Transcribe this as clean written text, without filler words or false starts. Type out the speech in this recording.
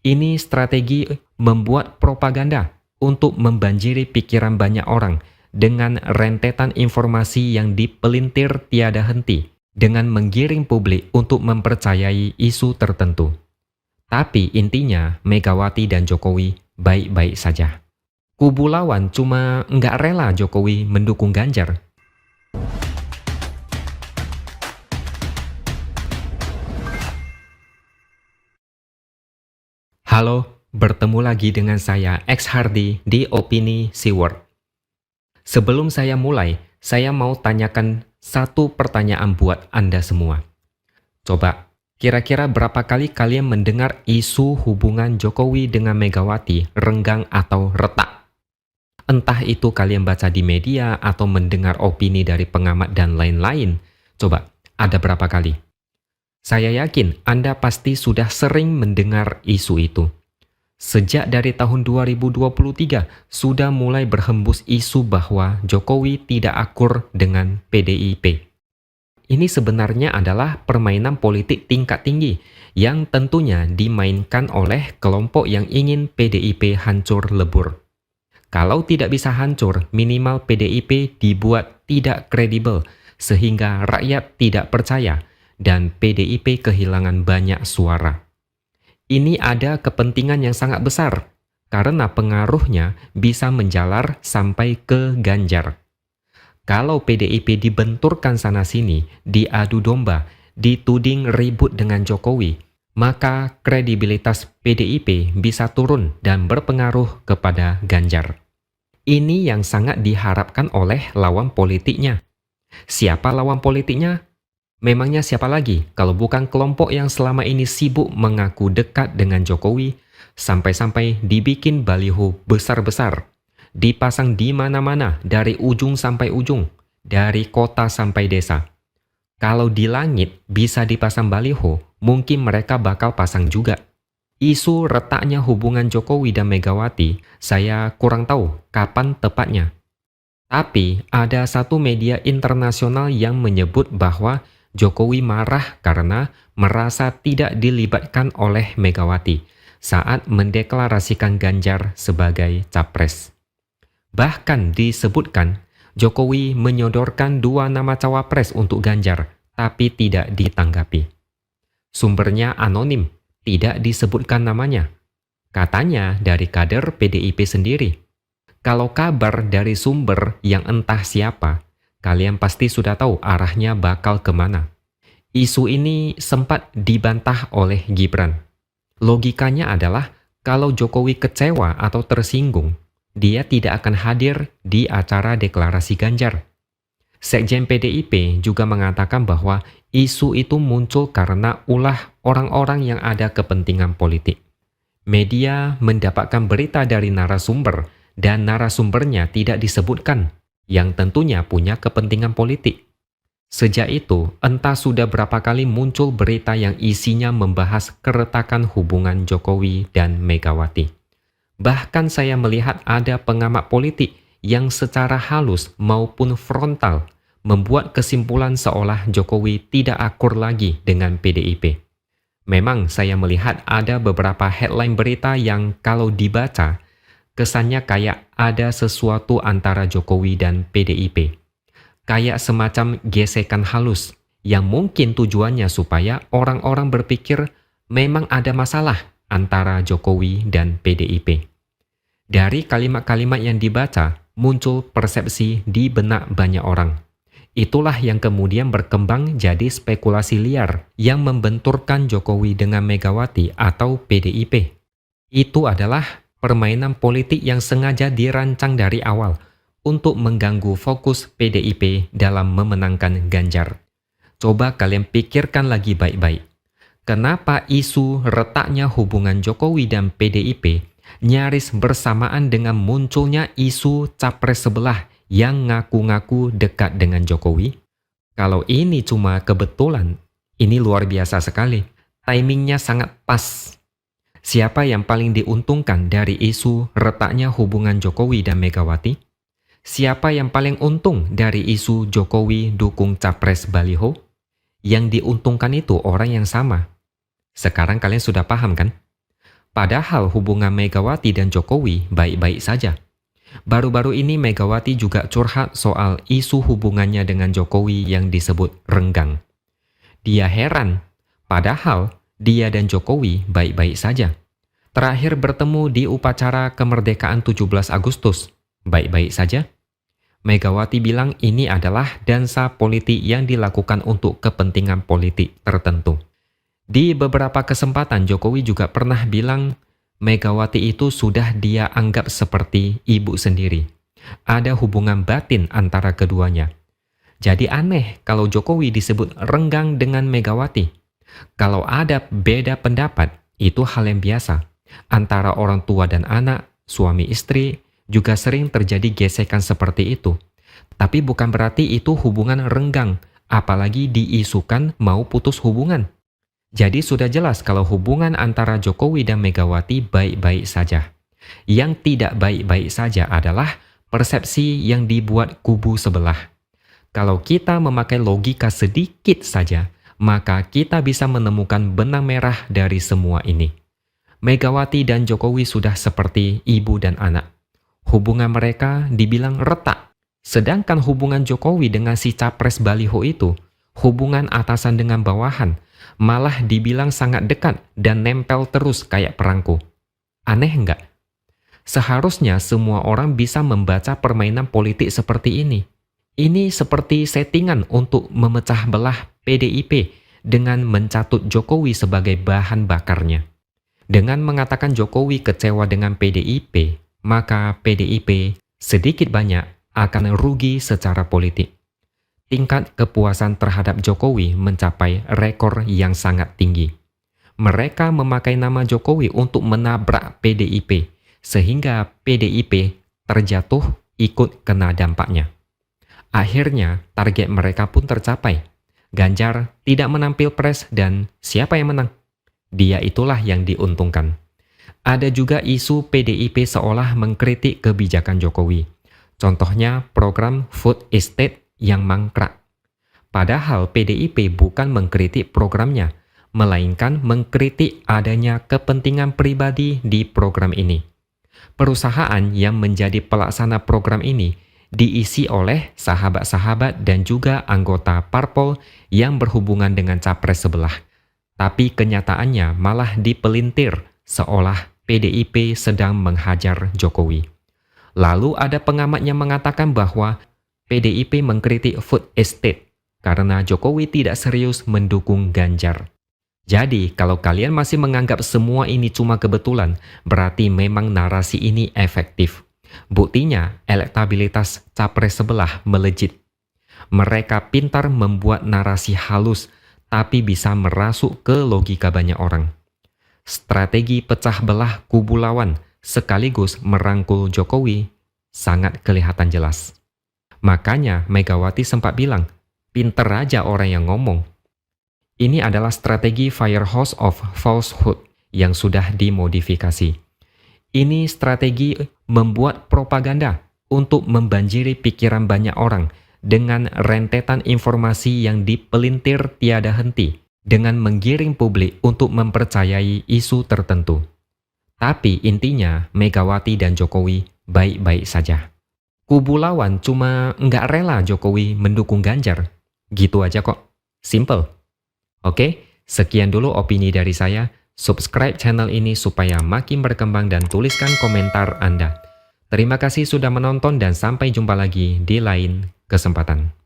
Ini strategi membuat propaganda untuk membanjiri pikiran banyak orang dengan rentetan informasi yang dipelintir tiada henti dengan menggiring publik untuk mempercayai isu tertentu. Tapi intinya Megawati dan Jokowi baik-baik saja. Kubu lawan cuma nggak rela Jokowi mendukung Ganjar. Halo, bertemu lagi dengan saya X Hardy di Opini Siward. Sebelum saya mulai, saya mau tanyakan satu pertanyaan buat Anda semua. Coba, kira-kira berapa kali kalian mendengar isu hubungan Jokowi dengan Megawati renggang atau retak? Entah itu kalian baca di media atau mendengar opini dari pengamat dan lain-lain. Coba, ada berapa kali? Saya yakin Anda pasti sudah sering mendengar isu itu. Sejak dari tahun 2023 sudah mulai berhembus isu bahwa Jokowi tidak akur dengan PDIP. Ini sebenarnya adalah permainan politik tingkat tinggi yang tentunya dimainkan oleh kelompok yang ingin PDIP hancur lebur. Kalau tidak bisa hancur, minimal PDIP dibuat tidak kredibel sehingga rakyat tidak percaya dan PDIP kehilangan banyak suara. Ini ada kepentingan yang sangat besar karena pengaruhnya bisa menjalar sampai ke Ganjar. Kalau PDIP dibenturkan sana-sini, diadu domba, dituding ribut dengan Jokowi, maka kredibilitas PDIP bisa turun dan berpengaruh kepada Ganjar. Ini yang sangat diharapkan oleh lawan politiknya. Siapa lawan politiknya? Memangnya siapa lagi kalau bukan kelompok yang selama ini sibuk mengaku dekat dengan Jokowi, sampai-sampai dibikin baliho besar-besar, dipasang di mana-mana dari ujung sampai ujung, dari kota sampai desa. Kalau di langit bisa dipasang baliho, mungkin mereka bakal pasang juga. Isu retaknya hubungan Jokowi dan Megawati, saya kurang tahu kapan tepatnya. Tapi ada satu media internasional yang menyebut bahwa Jokowi marah karena merasa tidak dilibatkan oleh Megawati saat mendeklarasikan Ganjar sebagai capres. Bahkan disebutkan Jokowi menyodorkan 2 nama cawapres untuk Ganjar, tapi tidak ditanggapi. Sumbernya anonim, tidak disebutkan namanya. Katanya dari kader PDIP sendiri. Kalau kabar dari sumber yang entah siapa, kalian pasti sudah tahu arahnya bakal kemana. Isu ini sempat dibantah oleh Gibran. Logikanya adalah kalau Jokowi kecewa atau tersinggung, dia tidak akan hadir di acara deklarasi Ganjar. Sekjen PDIP juga mengatakan bahwa isu itu muncul karena ulah orang-orang yang ada kepentingan politik. Media mendapatkan berita dari narasumber dan narasumbernya tidak disebutkan, yang tentunya punya kepentingan politik. Sejak itu, entah sudah berapa kali muncul berita yang isinya membahas keretakan hubungan Jokowi dan Megawati. Bahkan saya melihat ada pengamat politik yang secara halus maupun frontal membuat kesimpulan seolah Jokowi tidak akur lagi dengan PDIP. Memang saya melihat ada beberapa headline berita yang kalau dibaca, kesannya kayak ada sesuatu antara Jokowi dan PDIP. Kayak semacam gesekan halus yang mungkin tujuannya supaya orang-orang berpikir memang ada masalah antara Jokowi dan PDIP. Dari kalimat-kalimat yang dibaca, muncul persepsi di benak banyak orang. Itulah yang kemudian berkembang jadi spekulasi liar yang membenturkan Jokowi dengan Megawati atau PDIP. Itu adalah permainan politik yang sengaja dirancang dari awal untuk mengganggu fokus PDIP dalam memenangkan Ganjar. Coba kalian pikirkan lagi baik-baik. Kenapa isu retaknya hubungan Jokowi dan PDIP nyaris bersamaan dengan munculnya isu capres sebelah yang ngaku-ngaku dekat dengan Jokowi? Kalau ini cuma kebetulan, ini luar biasa sekali. Timingnya sangat pas. Siapa yang paling diuntungkan dari isu retaknya hubungan Jokowi dan Megawati? Siapa yang paling untung dari isu Jokowi dukung capres baliho? Yang diuntungkan itu orang yang sama. Sekarang kalian sudah paham kan? Padahal hubungan Megawati dan Jokowi baik-baik saja. Baru-baru ini Megawati juga curhat soal isu hubungannya dengan Jokowi yang disebut renggang. Dia heran, padahal dia dan Jokowi baik-baik saja. Terakhir bertemu di upacara kemerdekaan 17 Agustus, baik-baik saja. Megawati bilang ini adalah dansa politik yang dilakukan untuk kepentingan politik tertentu. Di beberapa kesempatan Jokowi juga pernah bilang Megawati itu sudah dia anggap seperti ibu sendiri. Ada hubungan batin antara keduanya. Jadi aneh kalau Jokowi disebut renggang dengan Megawati. Kalau ada beda pendapat, itu hal yang biasa. Antara orang tua dan anak, suami istri, juga sering terjadi gesekan seperti itu. Tapi bukan berarti itu hubungan renggang, apalagi diisukan mau putus hubungan. Jadi sudah jelas kalau hubungan antara Jokowi dan Megawati baik-baik saja. Yang tidak baik-baik saja adalah persepsi yang dibuat kubu sebelah. Kalau kita memakai logika sedikit saja, maka kita bisa menemukan benang merah dari semua ini. Megawati dan Jokowi sudah seperti ibu dan anak. Hubungan mereka dibilang retak. Sedangkan hubungan Jokowi dengan si capres baliho itu, hubungan atasan dengan bawahan, malah dibilang sangat dekat dan nempel terus kayak perangko. Aneh enggak? Seharusnya semua orang bisa membaca permainan politik seperti ini. Ini seperti settingan untuk memecah belah PDIP dengan mencatut Jokowi sebagai bahan bakarnya. Dengan mengatakan Jokowi kecewa dengan PDIP, maka PDIP sedikit banyak akan rugi secara politik. Tingkat kepuasan terhadap Jokowi mencapai rekor yang sangat tinggi. Mereka memakai nama Jokowi untuk menabrak PDIP, sehingga PDIP terjatuh ikut kena dampaknya. Akhirnya, target mereka pun tercapai. Ganjar tidak menang Pilpres dan siapa yang menang? Dia itulah yang diuntungkan. Ada juga isu PDIP seolah mengkritik kebijakan Jokowi. Contohnya program food estate yang mangkrak. Padahal PDIP bukan mengkritik programnya, melainkan mengkritik adanya kepentingan pribadi di program ini. Perusahaan yang menjadi pelaksana program ini diisi oleh sahabat-sahabat dan juga anggota parpol yang berhubungan dengan capres sebelah. Tapi kenyataannya malah dipelintir seolah PDIP sedang menghajar Jokowi. Lalu ada pengamat yang mengatakan bahwa PDIP mengkritik food estate karena Jokowi tidak serius mendukung Ganjar. Jadi, kalau kalian masih menganggap semua ini cuma kebetulan, berarti memang narasi ini efektif. Buktinya, elektabilitas capres sebelah melejit. Mereka pintar membuat narasi halus, tapi bisa merasuk ke logika banyak orang. Strategi pecah belah kubu lawan sekaligus merangkul Jokowi sangat kelihatan jelas. Makanya Megawati sempat bilang, pinter aja orang yang ngomong. Ini adalah strategi Firehouse of Falsehood yang sudah dimodifikasi. Ini strategi membuat propaganda untuk membanjiri pikiran banyak orang dengan rentetan informasi yang dipelintir tiada henti dengan menggiring publik untuk mempercayai isu tertentu. Tapi intinya Megawati dan Jokowi baik-baik saja. Kubu lawan cuma nggak rela Jokowi mendukung Ganjar. Gitu aja kok. Simple. Oke, sekian dulu opini dari saya. Subscribe channel ini supaya makin berkembang dan tuliskan komentar Anda. Terima kasih sudah menonton dan sampai jumpa lagi di lain kesempatan.